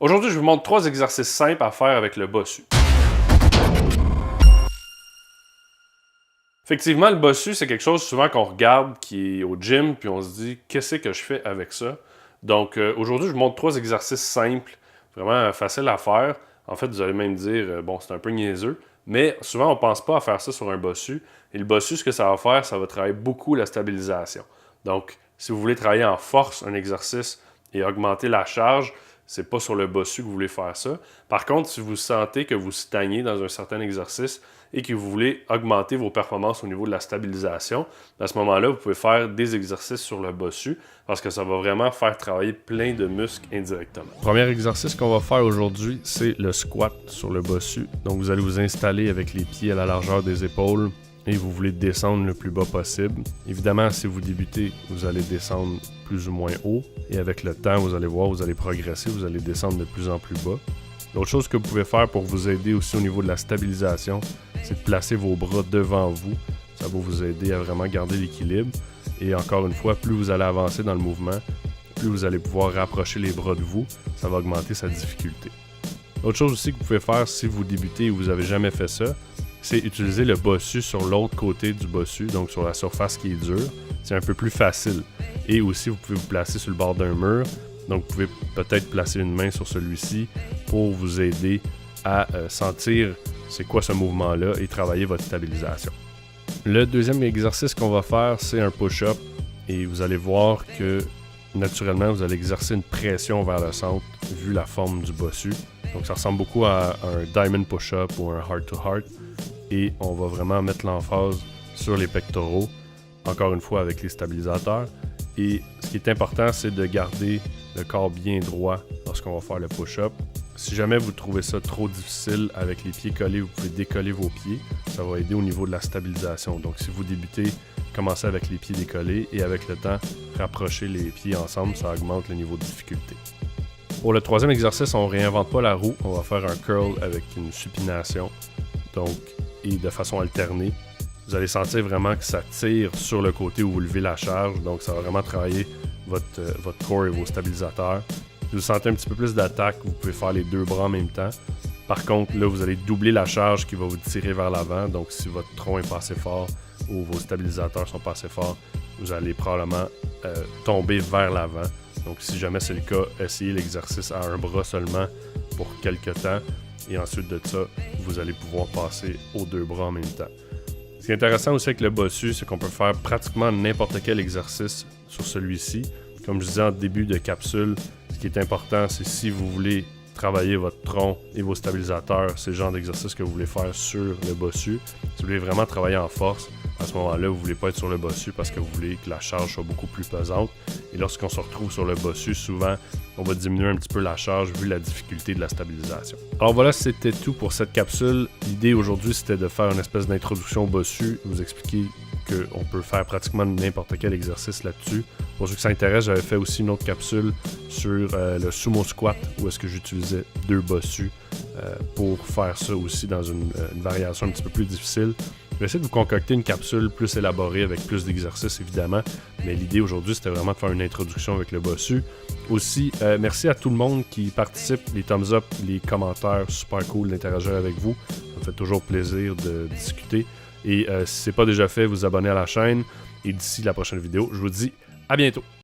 Aujourd'hui, je vous montre 3 exercices simples à faire avec le bossu. Effectivement, le bossu, c'est quelque chose souvent qu'on regarde qui est au gym, puis on se dit « Qu'est-ce que je fais avec ça? » Donc, aujourd'hui, je vous montre 3 exercices simples, vraiment faciles à faire. En fait, vous allez même dire « Bon, c'est un peu niaiseux », mais souvent, on ne pense pas à faire ça sur un bossu. Et le bossu, ce que ça va faire, ça va travailler beaucoup la stabilisation. Donc, si vous voulez travailler en force un exercice et augmenter la charge, c'est pas sur le bossu que vous voulez faire ça. Par contre, si vous sentez que vous stagnez dans un certain exercice et que vous voulez augmenter vos performances au niveau de la stabilisation, à ce moment-là, vous pouvez faire des exercices sur le bossu parce que ça va vraiment faire travailler plein de muscles indirectement. Premier exercice qu'on va faire aujourd'hui, c'est le squat sur le bossu. Donc, vous allez vous installer avec les pieds à la largeur des épaules et vous voulez descendre le plus bas possible. Évidemment, si vous débutez, vous allez descendre plus ou moins haut. Et avec le temps, vous allez voir, vous allez progresser, vous allez descendre de plus en plus bas. L'autre chose que vous pouvez faire pour vous aider aussi au niveau de la stabilisation, c'est de placer vos bras devant vous. Ça va vous aider à vraiment garder l'équilibre. Et encore une fois, plus vous allez avancer dans le mouvement, plus vous allez pouvoir rapprocher les bras de vous. Ça va augmenter sa difficulté. L'autre chose aussi que vous pouvez faire si vous débutez et vous n'avez jamais fait ça, c'est utiliser le bossu sur l'autre côté du bossu, donc sur la surface qui est dure. C'est un peu plus facile. Et aussi, vous pouvez vous placer sur le bord d'un mur. Donc, vous pouvez peut-être placer une main sur celui-ci pour vous aider à sentir c'est quoi ce mouvement-là et travailler votre stabilisation. Le deuxième exercice qu'on va faire, c'est un push-up. Et vous allez voir que, naturellement, vous allez exercer une pression vers le centre vu la forme du bossu. Donc, ça ressemble beaucoup à un diamond push-up ou un heart-to-heart. Et on va vraiment mettre l'emphase sur les pectoraux, encore une fois avec les stabilisateurs. Et ce qui est important, c'est de garder le corps bien droit lorsqu'on va faire le push-up. Si jamais vous trouvez ça trop difficile avec les pieds collés, vous pouvez décoller vos pieds. Ça va aider au niveau de la stabilisation. Donc si vous débutez, commencez avec les pieds décollés et avec le temps, rapprochez les pieds ensemble, ça augmente le niveau de difficulté. Pour le troisième exercice, on ne réinvente pas la roue. On va faire un curl avec une supination. Donc, et de façon alternée. Vous allez sentir vraiment que ça tire sur le côté où vous levez la charge. Donc, ça va vraiment travailler votre corps et vos stabilisateurs. Si vous sentez un petit peu plus d'attaque, vous pouvez faire les deux bras en même temps. Par contre, là, vous allez doubler la charge qui va vous tirer vers l'avant. Donc, si votre tronc est pas assez fort ou vos stabilisateurs sont pas assez forts, vous allez probablement tomber vers l'avant. Donc, si jamais c'est le cas, essayez l'exercice à un bras seulement pour quelques temps. Et ensuite de ça, vous allez pouvoir passer aux deux bras en même temps. Ce qui est intéressant aussi avec le bossu, c'est qu'on peut faire pratiquement n'importe quel exercice sur celui-ci. Comme je disais en début de capsule, ce qui est important, c'est si vous voulez travailler votre tronc et vos stabilisateurs, c'est le genre d'exercice que vous voulez faire sur le bossu. Si vous voulez vraiment travailler en force, à ce moment-là, vous ne voulez pas être sur le bossu parce que vous voulez que la charge soit beaucoup plus pesante. Et lorsqu'on se retrouve sur le bossu, souvent, on va diminuer un petit peu la charge vu la difficulté de la stabilisation. Alors voilà, c'était tout pour cette capsule. L'idée aujourd'hui, c'était de faire une espèce d'introduction au bossu, vous expliquer qu'on peut faire pratiquement n'importe quel exercice là-dessus. Pour ceux qui s'intéressent, j'avais fait aussi une autre capsule sur le sumo squat où est-ce que j'utilisais 2 bossus pour faire ça aussi dans une variation un petit peu plus difficile. Je vais essayer de vous concocter une capsule plus élaborée avec plus d'exercices évidemment, mais l'idée aujourd'hui c'était vraiment de faire une introduction avec le bossu. Aussi, merci à tout le monde qui participe, les thumbs up, les commentaires, super cool d'interagir avec vous. Ça me fait toujours plaisir de discuter. Et si ce n'est pas déjà fait, vous abonnez à la chaîne. Et d'ici la prochaine vidéo, je vous dis à bientôt.